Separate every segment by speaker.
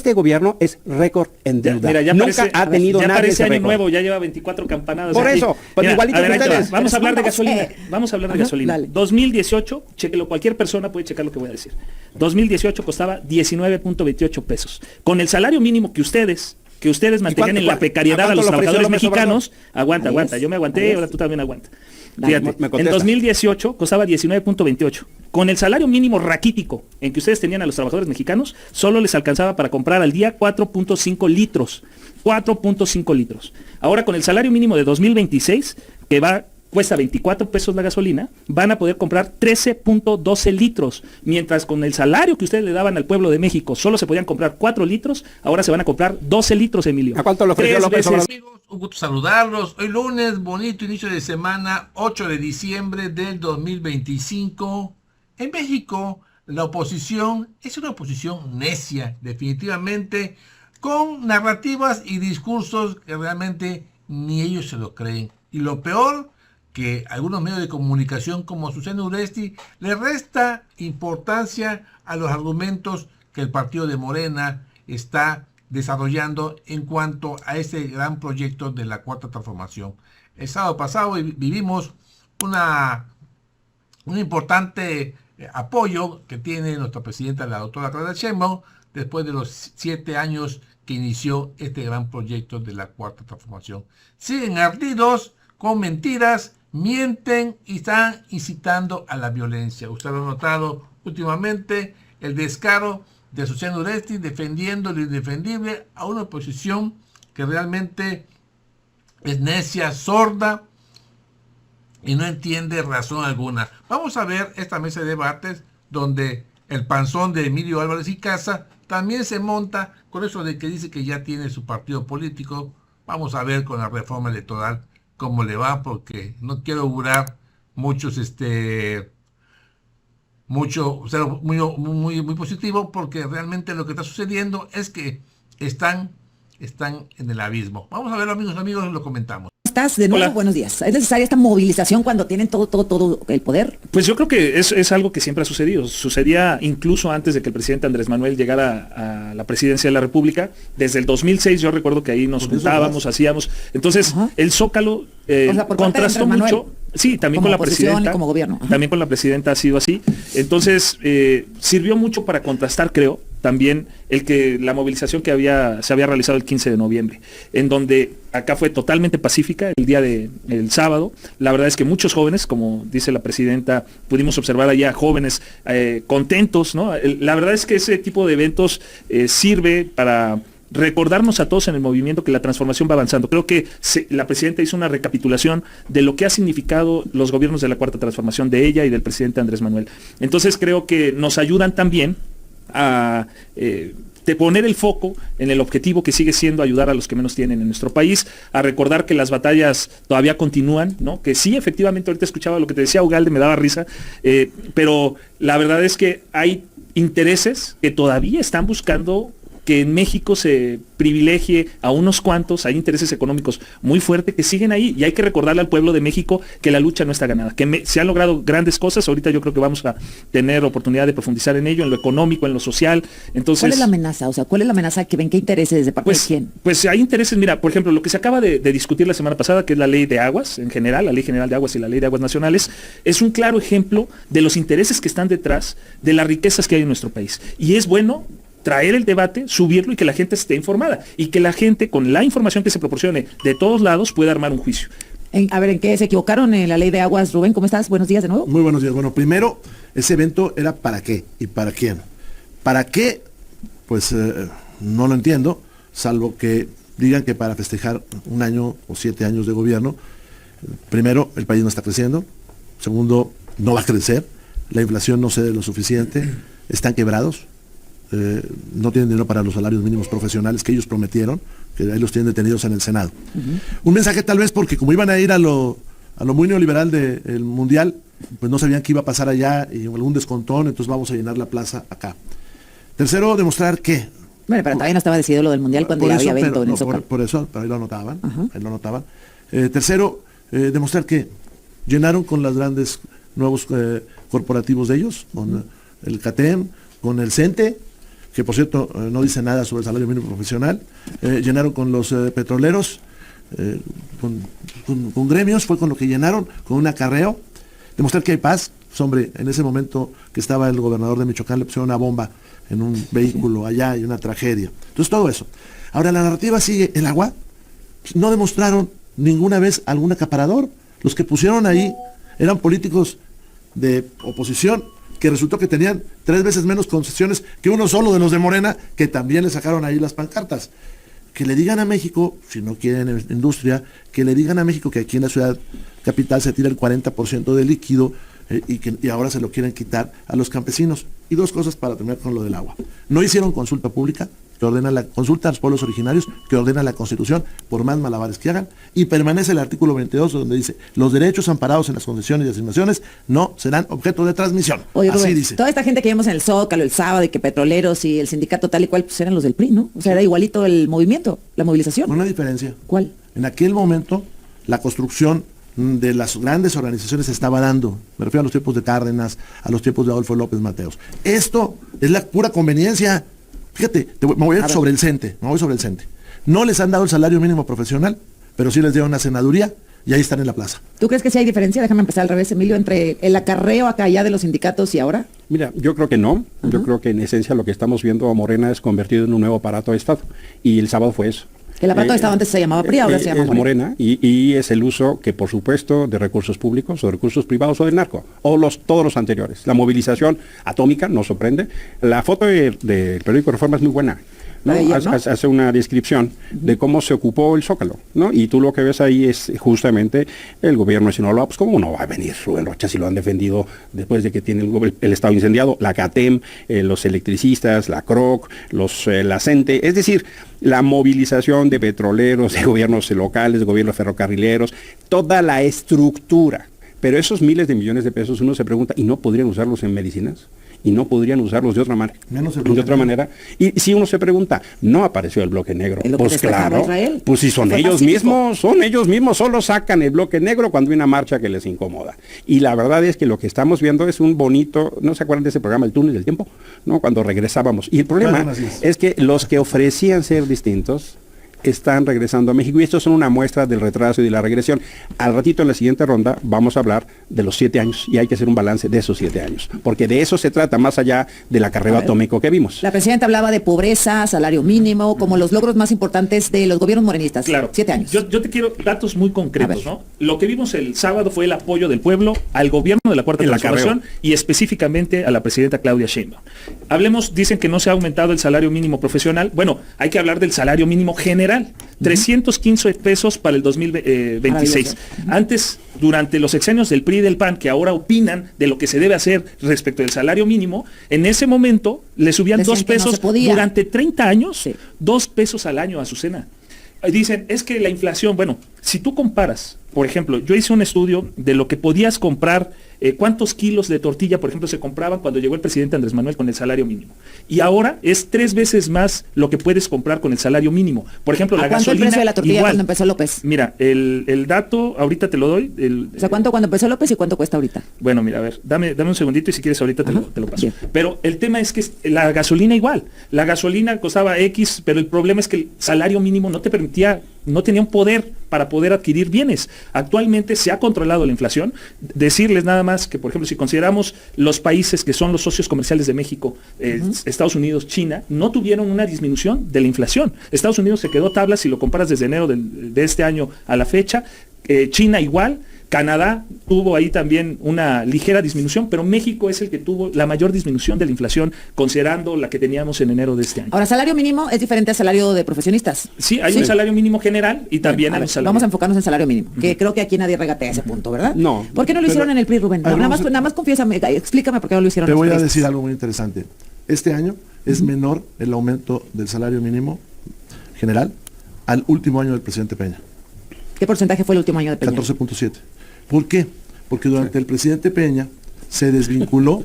Speaker 1: este gobierno es récord en deuda.
Speaker 2: Mira, ya
Speaker 1: Nunca
Speaker 2: parece,
Speaker 1: ha tenido
Speaker 2: ya
Speaker 1: nadie
Speaker 2: parece
Speaker 1: ese
Speaker 2: año
Speaker 1: récord.
Speaker 2: nuevo, ya lleva 24 campanadas.
Speaker 1: Por
Speaker 2: aquí.
Speaker 1: eso, pues
Speaker 2: Mira,
Speaker 1: igualito
Speaker 2: a ver,
Speaker 1: que
Speaker 2: ahí te va.
Speaker 1: ustedes.
Speaker 2: Vamos a hablar de gasolina.
Speaker 3: sé.
Speaker 2: Vamos a hablar de
Speaker 3: Ajá,
Speaker 2: gasolina.
Speaker 3: dale.
Speaker 2: 2018, chéquelo, cualquier persona puede checar lo que voy a decir. 2018 costaba 19.28 pesos. Con el salario mínimo que ustedes mantenían en la precariedad a los trabajadores mexicanos. Aguanta, yo me aguanté, ahora tú también aguanta. Fíjate, en 2018 costaba 19.28. Con el salario mínimo raquítico en que ustedes tenían a los trabajadores mexicanos, solo les alcanzaba para comprar al día 4.5 litros. 4.5 litros. Ahora con el salario mínimo de 2026, que cuesta 24 pesos la gasolina, van a poder comprar 13.12 litros, mientras con el salario que ustedes le daban al pueblo de México solo se podían comprar 4 litros, ahora se van a comprar 12 litros, Emilio.
Speaker 1: ¿A cuánto lo ofreció
Speaker 2: 3
Speaker 1: López
Speaker 2: veces
Speaker 1: Obrador?
Speaker 4: Amigos, un gusto saludarlos. Hoy lunes, bonito inicio de semana, 8 de diciembre del 2025. En México, la oposición es una oposición necia, definitivamente, con narrativas y discursos que realmente ni ellos se lo creen. Y lo peor, que algunos medios de comunicación como Susana Uresti le resta importancia a los argumentos que el partido de Morena está desarrollando en cuanto a este gran proyecto de la Cuarta Transformación. El sábado pasado vivimos un importante apoyo que tiene nuestra presidenta, la doctora Claudia Sheinbaum, después de los 7 años que inició este gran proyecto de la Cuarta Transformación. Siguen ardidos con mentiras, mienten y están incitando a la violencia. Usted lo ha notado últimamente, el descaro de Susana Uresti defendiendo lo indefendible a una oposición que realmente es necia, sorda y no entiende razón alguna. Vamos a ver esta mesa de debates donde el panzón de Emilio Álvarez y Casa también se monta con eso de que dice que ya tiene su partido político. Vamos a ver con la reforma electoral cómo le va, porque no quiero augurar mucho, ser muy positivo, porque realmente lo que está sucediendo es que están en el abismo. Vamos a ver, amigos, lo comentamos.
Speaker 3: ¿Estás de nuevo?
Speaker 2: Hola.
Speaker 3: Buenos días. ¿Es necesaria esta movilización cuando tienen todo el poder?
Speaker 2: Pues yo creo que es algo que siempre ha sucedido. Sucedía incluso antes de que el presidente Andrés Manuel llegara a la presidencia de la República. Desde el 2006 yo recuerdo que ahí nos juntábamos, hacíamos. Entonces, el Zócalo contrastó mucho. Sí, también
Speaker 3: como
Speaker 2: con la
Speaker 3: oposición
Speaker 2: presidenta.
Speaker 3: y como gobierno.
Speaker 2: También con la presidenta ha sido así. Entonces, sirvió mucho para contrastar, creo, también el que la movilización que se había realizado el 15 de noviembre, en donde acá fue totalmente pacífica el día del sábado. La verdad es que muchos jóvenes, como dice la presidenta, pudimos observar allá jóvenes contentos, ¿no? La verdad es que ese tipo de eventos sirve para recordarnos a todos en el movimiento que la transformación va avanzando. Creo que la presidenta hizo una recapitulación de lo que ha significado los gobiernos de la Cuarta Transformación de ella y del presidente Andrés Manuel. Entonces creo que nos ayudan también a de poner el foco en el objetivo que sigue siendo ayudar a los que menos tienen en nuestro país, a recordar que las batallas todavía continúan, ¿no? Que sí, efectivamente, ahorita escuchaba lo que te decía Ugalde, me daba risa, pero la verdad es que hay intereses que todavía están buscando que en México se privilegie a unos cuantos. Hay intereses económicos muy fuertes que siguen ahí, y hay que recordarle al pueblo de México que la lucha no está ganada, que se han logrado grandes cosas. Ahorita yo creo que vamos a tener oportunidad de profundizar en ello, en lo económico, en lo social. Entonces,
Speaker 3: ¿cuál es la amenaza? O sea, ¿cuál es la amenaza que ven? ¿Qué intereses de parte de quién?
Speaker 2: Pues hay intereses, mira, por ejemplo, lo que se acaba de discutir la semana pasada, que es la ley de aguas en general, la ley general de aguas y la ley de aguas nacionales, es un claro ejemplo de los intereses que están detrás de las riquezas que hay en nuestro país. Y es bueno traer el debate, subirlo y que la gente esté informada, y que la gente, con la información que se proporcione de todos lados, pueda armar un juicio.
Speaker 3: A ver, ¿en qué se equivocaron en la ley de aguas? Rubén, ¿cómo estás? Buenos días de nuevo.
Speaker 5: Muy buenos días. Bueno, primero, ese evento era ¿para qué? ¿Y para quién? ¿Para qué? Pues no lo entiendo, salvo que digan que para festejar 1 año o 7 años de gobierno. Primero, el país no está creciendo. Segundo, no va a crecer. La inflación no cede lo suficiente. Están quebrados. No tienen dinero para los salarios mínimos profesionales que ellos prometieron, que ahí los tienen detenidos en el Senado. Un mensaje tal vez porque como iban a ir a lo muy neoliberal del Mundial, pues no sabían qué iba a pasar allá y algún descontón, entonces vamos a llenar la plaza acá. Tercero, demostrar que...
Speaker 3: Bueno, pero todavía no estaba decidido lo del Mundial cuando ya había evento en el Zócalo.
Speaker 5: Por eso, pero ahí lo anotaban. Ahí lo anotaban. Tercero, demostrar que llenaron con los grandes nuevos corporativos de ellos, con el CATEM, con el CENTE, que por cierto no dice nada sobre el salario mínimo profesional, llenaron con los petroleros, con gremios, fue con lo que llenaron, con un acarreo, demostrar que hay paz. Pues, hombre, en ese momento que estaba el gobernador de Michoacán, le pusieron una bomba en un vehículo allá y una tragedia. Entonces todo eso. Ahora la narrativa sigue, el agua, pues, no demostraron ninguna vez algún acaparador. Los que pusieron ahí eran políticos de oposición que resultó que tenían 3 veces menos concesiones que uno solo de los de Morena, que también le sacaron ahí las pancartas. Que le digan a México, si no quieren industria, que le digan a México que aquí en la ciudad capital se tira el 40% del líquido y ahora se lo quieren quitar a los campesinos. Y 2 cosas para terminar con lo del agua. No hicieron consulta pública, que ordena la consulta a los pueblos originarios, que ordena la Constitución, por más malabares que hagan, y permanece el artículo 22 donde dice, los derechos amparados en las concesiones y asignaciones no serán objeto de transmisión.
Speaker 3: Oye,
Speaker 5: Así
Speaker 3: Rubén,
Speaker 5: dice.
Speaker 3: toda esta gente que vimos en el Zócalo el sábado y que petroleros y el sindicato tal y cual, pues eran los del PRI, ¿no? O sea, era igualito el movimiento, la movilización.
Speaker 5: Una diferencia.
Speaker 3: ¿Cuál?
Speaker 5: En aquel momento, la construcción de las grandes organizaciones se estaba dando. Me refiero a los tiempos de Cárdenas, a los tiempos de Adolfo López Mateos. Esto es la pura conveniencia. Fíjate, me voy sobre el CENTE, No les han dado el salario mínimo profesional, pero sí les dieron una senaduría y ahí están en la plaza.
Speaker 3: ¿Tú crees que sí hay diferencia? Déjame empezar al revés, Emilio, entre el acarreo acá allá de los sindicatos y ahora.
Speaker 6: Mira, yo creo que no. Yo creo que en esencia lo que estamos viendo a Morena es convertido en un nuevo aparato de Estado. Y el sábado fue eso.
Speaker 3: El aparato de Estado antes se llamaba PRI, ahora se llama
Speaker 6: es Morena y es el uso que, por supuesto, de recursos públicos o de recursos privados o del narco, o todos los anteriores. La movilización atómica nos sorprende. La foto del periódico Reforma es muy buena, ¿no? Hace una descripción de cómo se ocupó el Zócalo, ¿no? Y tú lo que ves ahí es justamente el gobierno de Sinaloa. Pues cómo no va a venir Rubén Rocha si lo han defendido después de que tiene el Estado incendiado, la CATEM, los electricistas, la CROC, la CENTE, es decir, la movilización de petroleros, de gobiernos locales, de gobiernos ferrocarrileros, toda la estructura. Pero esos miles de millones de pesos uno se pregunta, ¿y no podrían usarlos en medicinas? ¿Y no podrían usarlos de otra manera? Y si uno se pregunta, ¿no apareció el bloque negro? Pues claro, pues si son ellos mismos, solo sacan el bloque negro cuando hay una marcha que les incomoda. Y la verdad es que lo que estamos viendo es un bonito, ¿no se acuerdan de ese programa, El Túnel del Tiempo? ¿No? Cuando regresábamos. Y el problema es que los que ofrecían ser distintos están regresando a México y estos son una muestra del retraso y de la regresión. Al ratito en la siguiente ronda vamos a hablar de los 7 años y hay que hacer un balance de esos 7 años, porque de eso se trata más allá del acarreo atómico que vimos.
Speaker 3: La presidenta hablaba de pobreza, salario mínimo, como los logros más importantes de los gobiernos morenistas.
Speaker 2: Claro.
Speaker 3: 7 años.
Speaker 2: Yo te quiero datos muy concretos, ¿no? Lo que vimos el sábado fue el apoyo del pueblo al gobierno de la Cuarta Transformación y específicamente a la presidenta Claudia Sheinbaum. Hablemos, dicen que no se ha aumentado el salario mínimo profesional. Bueno, hay que hablar del salario mínimo general. 315 pesos para el 2026. Antes, durante los sexenios del PRI y del PAN, que ahora opinan de lo que se debe hacer respecto del salario mínimo, en ese momento le subían 2 pesos durante 30 años, 2 pesos al año a Azucena. Dicen, es que la inflación, bueno, si tú comparas, por ejemplo, yo hice un estudio de lo que podías comprar, cuántos kilos de tortilla, por ejemplo, se compraban cuando llegó el presidente Andrés Manuel con el salario mínimo. Y ahora es 3 veces más lo que puedes comprar con el salario mínimo. Por ejemplo, la gasolina. ¿Cuánto el precio de
Speaker 3: la tortilla
Speaker 2: igual,
Speaker 3: cuando empezó López?
Speaker 2: Mira, el dato, ahorita te lo doy.
Speaker 3: O sea, ¿cuánto cuando empezó López y cuánto cuesta ahorita?
Speaker 2: Bueno, mira, a ver, dame un segundito y si quieres ahorita te lo paso.
Speaker 3: Bien.
Speaker 2: Pero el tema es que la gasolina igual. La gasolina costaba X, pero el problema es que el salario mínimo no te permitía, no tenía un poder para poder adquirir bienes. Actualmente se ha controlado la inflación. Decirles nada más que, por ejemplo, si consideramos los países que son los socios comerciales de México, Estados Unidos, China, no tuvieron una disminución de la inflación. Estados Unidos se quedó tabla si lo comparas desde enero de este año a la fecha. China igual. Canadá tuvo ahí también una ligera disminución, pero México es el que tuvo la mayor disminución de la inflación, considerando la que teníamos en enero de este año.
Speaker 3: Ahora, salario mínimo es diferente al salario de profesionistas.
Speaker 2: Sí, hay un salario mínimo general y también hay un salario.
Speaker 3: Vamos a enfocarnos en salario mínimo, que creo que aquí nadie regatea ese punto, ¿verdad?
Speaker 6: No.
Speaker 3: ¿Por qué no lo hicieron en el PRI, Rubén? Nada más confiésame, explícame por qué no lo hicieron.
Speaker 5: Te voy a decir algo muy interesante. Este año es menor el aumento del salario mínimo general al último año del presidente Peña.
Speaker 3: ¿Qué porcentaje fue el último año de Peña?
Speaker 5: 14.7. ¿Por qué? Porque durante el presidente Peña se desvinculó.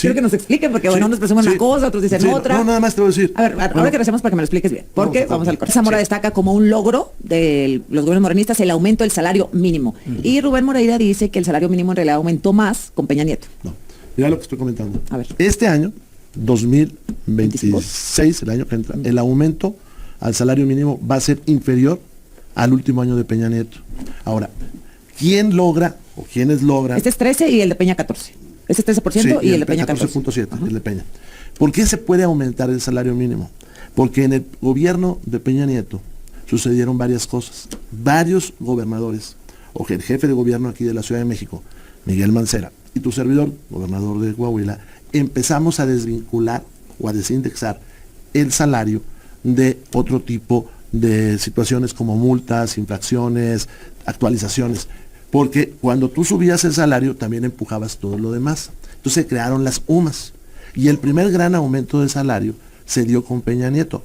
Speaker 3: Quiero que nos expliquen, porque bueno, unos presumen una cosa, otros dicen otra.
Speaker 5: No, nada más te voy a decir.
Speaker 3: A ver, ahora que regresemos para que me lo expliques bien. Porque, vamos al corte. Zamora destaca como un logro de los gobiernos morenistas el aumento del salario mínimo. Y Rubén Moreira dice que el salario mínimo en realidad aumentó más con Peña Nieto.
Speaker 5: No, mira lo que estoy comentando.
Speaker 3: A ver.
Speaker 5: Este año 2026, el año que entra, el aumento al salario mínimo va a ser inferior al último año de Peña Nieto. Ahora, ¿quién logra o quiénes logran?
Speaker 3: Este es 13 y el de Peña 14. Este es 13%
Speaker 5: Sí,
Speaker 3: y el de Peña 14.
Speaker 5: 14.7, el de Peña. ¿Por qué se puede aumentar el salario mínimo? Porque en el gobierno de Peña Nieto sucedieron varias cosas. Varios gobernadores, o el jefe de gobierno aquí de la Ciudad de México, Miguel Mancera, y tu servidor, gobernador de Coahuila, empezamos a desvincular o a desindexar el salario de otro tipo de situaciones como multas, infracciones, actualizaciones. Porque cuando tú subías el salario, también empujabas todo lo demás. Entonces se crearon las UMAS. Y el primer gran aumento de salario se dio con Peña Nieto.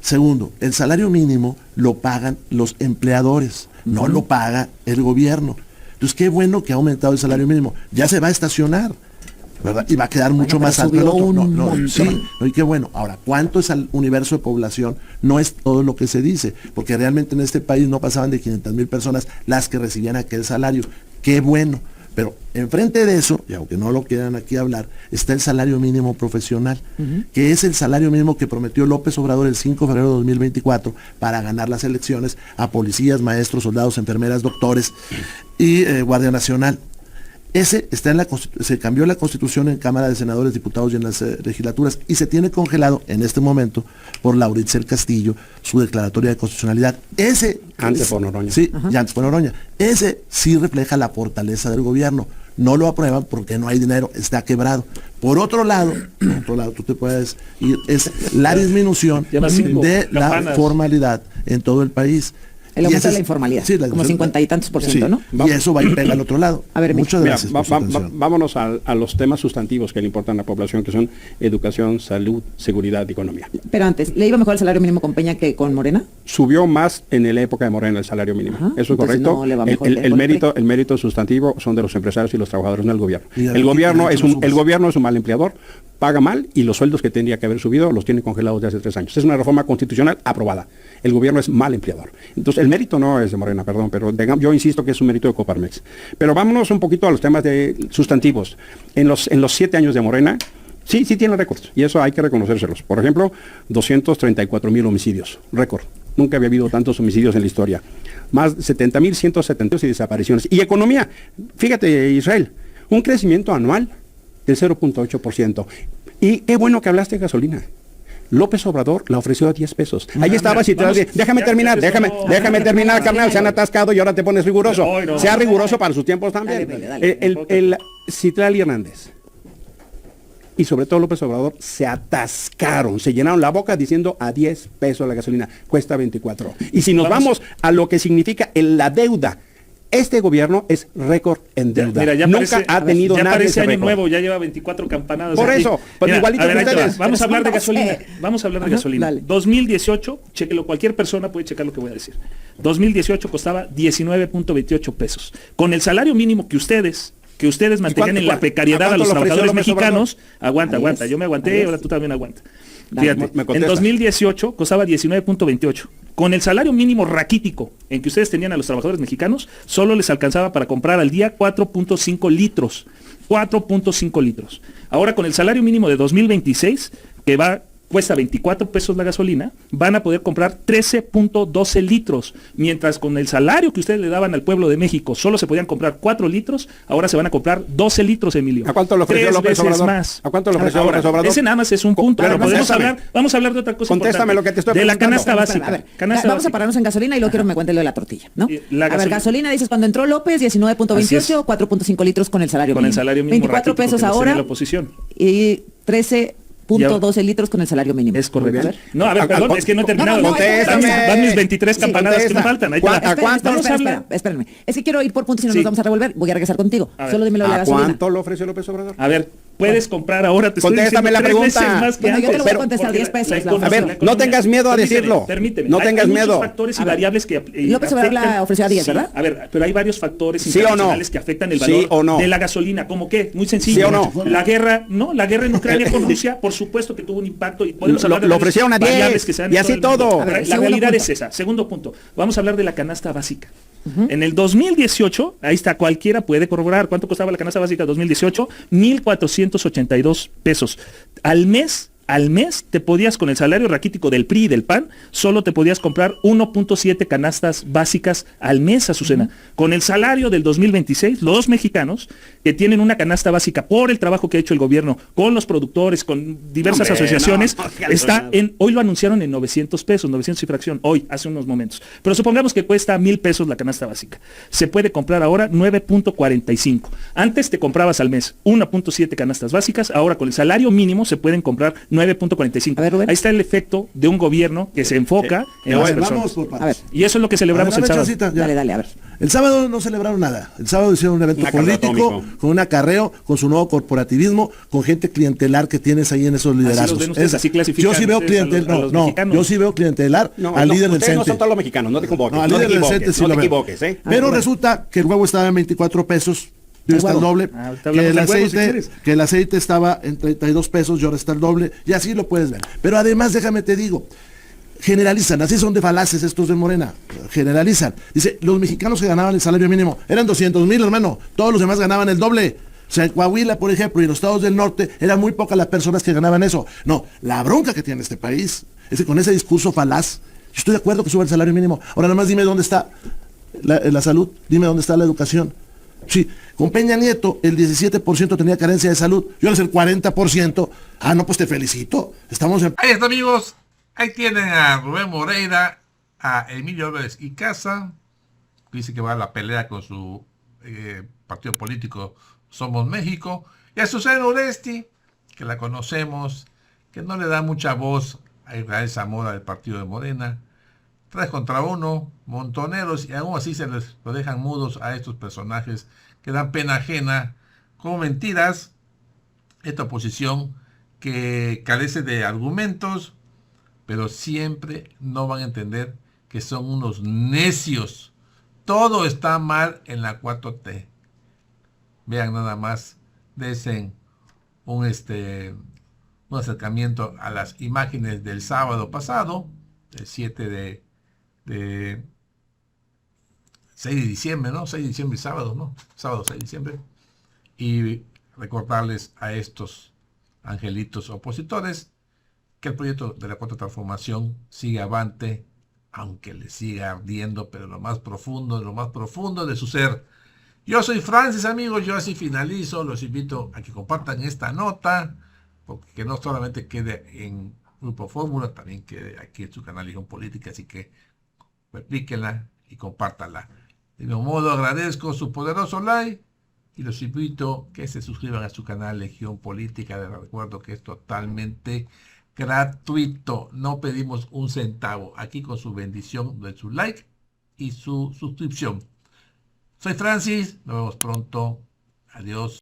Speaker 5: Segundo, el salario mínimo lo pagan los empleadores, no lo paga el gobierno. Entonces, qué bueno que ha aumentado el salario mínimo. Ya se va a estacionar, ¿verdad? Y va a quedar mucho
Speaker 3: pero
Speaker 5: más alto el
Speaker 3: subió
Speaker 5: otro.
Speaker 3: un
Speaker 5: No, sí,
Speaker 3: montón.
Speaker 5: y qué bueno. Ahora, ¿cuánto es el universo de población? No es todo lo que se dice, porque realmente en este país no pasaban de 500,000 personas las que recibían aquel salario. Qué bueno. Pero enfrente de eso, y aunque no lo quieran aquí hablar, está el salario mínimo profesional, que es el salario mínimo que prometió López Obrador el 5 de febrero de 2024 para ganar las elecciones a policías, maestros, soldados, enfermeras, doctores y Guardia Nacional. Ese está en se cambió la Constitución en Cámara de Senadores, Diputados y en las legislaturas y se tiene congelado en este momento por Lauritzel Castillo su declaratoria de constitucionalidad. Ese
Speaker 6: Antes por Noroña.
Speaker 5: Sí, ya antes por Noroña. Ese sí refleja la fortaleza del gobierno. No lo aprueban porque no hay dinero, está quebrado. Por otro lado, tú te puedes ir, es la disminución
Speaker 2: Lleva 5
Speaker 5: de la
Speaker 2: campanas.
Speaker 5: formalidad en todo el país.
Speaker 3: El
Speaker 5: Y
Speaker 3: aumento
Speaker 5: ese
Speaker 3: de la
Speaker 5: es-
Speaker 3: informalidad,
Speaker 5: sí,
Speaker 3: como 50 y tantos por ciento,
Speaker 5: sí,
Speaker 3: ¿no?
Speaker 5: Y eso va a ir pega al otro lado.
Speaker 3: A ver,
Speaker 5: Muchas
Speaker 6: Mira,
Speaker 5: gracias por su atención.
Speaker 6: vámonos a los temas sustantivos que le importan a la población, que son educación, salud, seguridad y economía.
Speaker 3: Pero antes, ¿le iba mejor el salario mínimo con Peña que con Morena?
Speaker 6: Subió más en la época de Morena el salario mínimo.
Speaker 3: Ajá,
Speaker 6: Eso es
Speaker 3: entonces
Speaker 6: correcto.
Speaker 3: no le va mejor
Speaker 6: El-
Speaker 3: que
Speaker 6: el
Speaker 3: con
Speaker 6: mérito, el mérito sustantivo son de los empresarios y los trabajadores, no del gobierno.
Speaker 5: Y
Speaker 6: El gobierno
Speaker 5: aquí
Speaker 6: es
Speaker 5: los
Speaker 6: un, el gobierno es un mal empleador, paga mal y los sueldos que tendría que haber subido los tiene congelados de hace 3 años. Es una reforma constitucional aprobada. El gobierno es mal empleador. Entonces, el mérito no es de Morena, perdón, pero yo insisto que es un mérito de Coparmex. Pero vámonos un poquito a los temas de sustantivos. En los 7 años de Morena, sí tienen récords, y eso hay que reconocérselos. Por ejemplo, 234,000 homicidios, récord. Nunca había habido tantos homicidios en la historia. Más de 70,172 y desapariciones. Y economía, fíjate, Israel, un crecimiento anual del 0.8%. Y qué bueno que hablaste de gasolina. López Obrador la ofreció a 10 pesos. Ahí estaba, si te
Speaker 2: vamos,
Speaker 6: déjame
Speaker 2: ya
Speaker 6: terminar,
Speaker 2: empezó.
Speaker 6: déjame terminar, carnal, se han atascado y ahora te pones riguroso.
Speaker 2: Hoy no.
Speaker 6: Sea riguroso para sus tiempos también.
Speaker 3: Dale.
Speaker 6: El Citlali Hernández y sobre todo López Obrador se atascaron, se llenaron la boca diciendo a 10 pesos la gasolina, cuesta 24. Y si nos vamos a lo que significa la deuda, este gobierno es récord en deuda.
Speaker 2: Mira, ya
Speaker 6: Nunca
Speaker 2: parece-
Speaker 6: ha tenido
Speaker 2: ya
Speaker 6: nadie
Speaker 2: parece
Speaker 6: ese
Speaker 2: año
Speaker 6: récord.
Speaker 2: nuevo, ya lleva 24 campanadas.
Speaker 6: Por
Speaker 2: aquí.
Speaker 6: eso, pues igualito
Speaker 2: a ver,
Speaker 6: que
Speaker 2: ahí te va.
Speaker 6: ustedes.
Speaker 2: Vamos a hablar de
Speaker 3: Pero son
Speaker 2: gasolina.
Speaker 3: 12.
Speaker 2: Vamos a hablar de
Speaker 3: Ajá,
Speaker 2: gasolina.
Speaker 3: dale.
Speaker 2: 2018, chéquelo, cualquier persona puede checar lo que voy a decir. 2018 costaba 19.28 pesos. Con el salario mínimo que ustedes mantenían en la precariedad a los
Speaker 6: cuánto lo ofreció
Speaker 2: trabajadores
Speaker 6: López
Speaker 2: mexicanos,
Speaker 3: Ahí
Speaker 2: aguanta,
Speaker 3: es,
Speaker 2: yo me aguanté,
Speaker 3: ahí es.
Speaker 2: ahora tú también aguanta.
Speaker 3: Dale,
Speaker 2: Fíjate,
Speaker 6: me
Speaker 2: en
Speaker 6: contestas.
Speaker 2: 2018 costaba 19.28. Con el salario mínimo raquítico en que ustedes tenían a los trabajadores mexicanos, solo les alcanzaba para comprar al día 4.5 litros. 4.5 litros. Ahora con el salario mínimo de 2026, que cuesta 24 pesos la gasolina, van a poder comprar 13.12 litros, mientras con el salario que ustedes le daban al pueblo de México solo se podían comprar 4 litros, ahora se van a comprar 12 litros, Emilio.
Speaker 6: ¿A cuánto lo ofreció
Speaker 2: 3
Speaker 6: López
Speaker 2: veces
Speaker 6: Obrador?
Speaker 2: más.
Speaker 6: ¿A cuánto lo ofreció
Speaker 2: Ahora,
Speaker 6: López Obrador?
Speaker 2: Ese nada más es un punto,
Speaker 6: Pero
Speaker 2: pero podemos
Speaker 6: contéstame.
Speaker 2: vamos a hablar de otra cosa
Speaker 6: Contéstame
Speaker 2: importante.
Speaker 6: lo que te estoy
Speaker 2: de la
Speaker 6: preguntando.
Speaker 2: canasta básica.
Speaker 3: A ver,
Speaker 2: Canasta
Speaker 3: vamos a
Speaker 2: básica.
Speaker 3: pararnos en gasolina y luego quiero que me cuente lo de la tortilla, ¿no?
Speaker 2: La
Speaker 3: A ver,
Speaker 2: gasolina.
Speaker 3: gasolina dices cuando entró López,
Speaker 2: Así
Speaker 3: 19.28,
Speaker 2: es.
Speaker 3: 4.5 litros con el salario
Speaker 2: Con
Speaker 3: mínimo.
Speaker 2: el salario mínimo
Speaker 3: 24
Speaker 2: raquítico
Speaker 3: pesos
Speaker 2: que nos tenía
Speaker 3: ahora
Speaker 2: la oposición.
Speaker 3: y 13.12 litros con el salario mínimo.
Speaker 2: Es correcto.
Speaker 3: A ver.
Speaker 2: No, a ver, perdón, es que no he terminado.
Speaker 3: no, contéstame.
Speaker 2: Van mis 23
Speaker 3: Sí,
Speaker 2: campanadas que me
Speaker 6: contesta.
Speaker 2: faltan. Ahí te va.
Speaker 6: ¿A cuánto?
Speaker 2: Vamos a hablar.
Speaker 3: Espérenme. Es que quiero ir por puntos y no
Speaker 2: Sí.
Speaker 3: nos vamos a revolver. Voy a regresar contigo.
Speaker 2: A ver.
Speaker 3: Solo dime lo de la
Speaker 6: ¿A
Speaker 3: gasolina.
Speaker 6: cuánto lo ofreció López Obrador?
Speaker 2: A ver, puedes comprar ahora. Te estoy
Speaker 6: Contéstame
Speaker 2: diciendo
Speaker 6: la
Speaker 2: 3 veces
Speaker 6: pregunta.
Speaker 2: más que
Speaker 3: Bueno, yo te
Speaker 2: antes.
Speaker 3: lo voy a
Speaker 2: Pero-
Speaker 3: contestar,
Speaker 2: porque
Speaker 3: 10 pesos,
Speaker 2: la
Speaker 3: la
Speaker 2: economía-
Speaker 6: A ver,
Speaker 2: la
Speaker 6: no
Speaker 2: economía-
Speaker 6: tengas miedo a
Speaker 2: Permíteme,
Speaker 6: decirlo.
Speaker 2: Permíteme.
Speaker 6: No
Speaker 2: Hay
Speaker 6: tengas
Speaker 2: muchos
Speaker 6: miedo.
Speaker 2: factores y
Speaker 3: A ver.
Speaker 2: variables que
Speaker 3: López Obrador la ofreció a 10,
Speaker 2: Sí,
Speaker 3: ¿verdad?
Speaker 2: A ver, pero hay varios factores
Speaker 6: ¿Sí o no?
Speaker 2: internacionales que afectan el
Speaker 6: ¿Sí
Speaker 2: valor
Speaker 6: o no?
Speaker 2: de la gasolina. ¿Cómo qué? Muy sencillo.
Speaker 6: ¿Sí o no?
Speaker 2: La guerra en Ucrania con Rusia, por supuesto que tuvo un impacto y podemos hablar de
Speaker 6: Lo
Speaker 2: varios
Speaker 6: ofrecieron a 10,
Speaker 2: variables que se dan
Speaker 6: y
Speaker 2: en
Speaker 6: así
Speaker 2: el mundo.
Speaker 6: todo.
Speaker 3: A ver,
Speaker 2: La
Speaker 3: segundo
Speaker 2: realidad
Speaker 3: punto.
Speaker 2: es esa. Segundo punto. Vamos a hablar de la canasta básica. En el 2018, ahí está, cualquiera puede corroborar cuánto costaba la canasta básica 2018, 1,482 pesos. Al mes te podías, con el salario raquítico del PRI y del PAN, solo te podías comprar 1.7 canastas básicas al mes, Azucena. Con el salario del 2026, los mexicanos que tienen una canasta básica por el trabajo que ha hecho el gobierno con los productores, con diversas asociaciones, hoy lo anunciaron en 900 pesos, 900 y fracción, hoy, hace unos momentos. Pero supongamos que cuesta 1,000 pesos la canasta básica. Se puede comprar ahora 9.45. Antes te comprabas al mes 1.7 canastas básicas, ahora con el salario mínimo se pueden comprar 9.45.
Speaker 3: A ver, Rubén.
Speaker 2: Ahí está el efecto de un gobierno que se enfoca en las personas.
Speaker 5: Vamos por partes.
Speaker 3: A ver.
Speaker 2: Y eso es lo que celebramos el sábado.
Speaker 5: Chancita, ya.
Speaker 3: Dale, a ver.
Speaker 5: El sábado no celebraron nada. El sábado hicieron un evento
Speaker 6: Una carrera
Speaker 5: político,
Speaker 6: atómico.
Speaker 5: con un acarreo, con su nuevo corporativismo, con gente clientelar que tienes ahí en esos liderazgos.
Speaker 2: los ven ustedes, así clasifican
Speaker 5: yo sí veo
Speaker 2: ustedes a los
Speaker 5: no,
Speaker 2: mexicanos.
Speaker 5: yo sí veo clientelar al líder del
Speaker 6: ustedes no
Speaker 5: CENTE.
Speaker 6: son todos los mexicanos, no te convoques.
Speaker 5: No, al
Speaker 6: no te
Speaker 5: líder del
Speaker 6: equivoques,
Speaker 5: CENTE sí
Speaker 6: no
Speaker 5: lo
Speaker 6: te
Speaker 5: veo.
Speaker 6: equivoques, ¿eh?
Speaker 5: Pero
Speaker 3: bueno.
Speaker 5: resulta que el huevo estaba en 24 pesos. Y ahora está el
Speaker 3: huevo.
Speaker 5: doble.
Speaker 2: Ahorita
Speaker 5: Que
Speaker 2: hablamos
Speaker 5: el
Speaker 2: del huevo, si
Speaker 5: aceite,
Speaker 2: quieres.
Speaker 5: que el aceite estaba en 32 pesos y ahora está el doble. Y así lo puedes ver. Pero además, déjame te digo, generalizan, así son de falaces estos de Morena, generalizan. Dice, los mexicanos que ganaban el salario mínimo eran 200,000, hermano, todos los demás ganaban el doble. O sea, en Coahuila, por ejemplo, y en los estados del norte, eran muy pocas las personas que ganaban eso. No, la bronca que tiene este país es que con ese discurso falaz, yo estoy de acuerdo que suba el salario mínimo. Ahora nada más dime dónde está la salud, dime dónde está la educación. Sí, con Peña Nieto el 17% tenía carencia de salud, y ahora es el 40%. Ah, no, pues te felicito. Estamos en...
Speaker 4: Ahí está, amigos. Ahí tienen a Rubén Moreira, a Emilio Álvarez y Casa. Dice que va a la pelea con su partido político Somos México. Y a Susana Uresti, que la conocemos, que no le da mucha voz a Israel Zamora del partido de Morena. 3 contra 1, montoneros, y aún así se les lo dejan mudos a estos personajes que dan pena ajena, como mentiras. Esta oposición que carece de argumentos, pero siempre no van a entender que son unos necios. Todo está mal en la 4T. Vean nada más, desen un acercamiento a las imágenes del sábado pasado, el 6 de diciembre, ¿no? 6 de diciembre y sábado, ¿no? Sábado 6 de diciembre. Y recordarles a estos angelitos opositores que el proyecto de la Cuarta Transformación sigue avante, aunque le siga ardiendo, pero lo más profundo de su ser. Yo soy Francis, amigos, yo así finalizo. Los invito a que compartan esta nota, porque que no solamente quede en Grupo Fórmula, también quede aquí en su canal Legión Política, así que replíquenla y compártanla. De mi modo agradezco su poderoso like y los invito a que se suscriban a su canal Legión Política. Les recuerdo que es totalmente gratuito, no pedimos un centavo. Aquí con su bendición de su like y su suscripción. Soy Francis, nos vemos pronto. Adiós.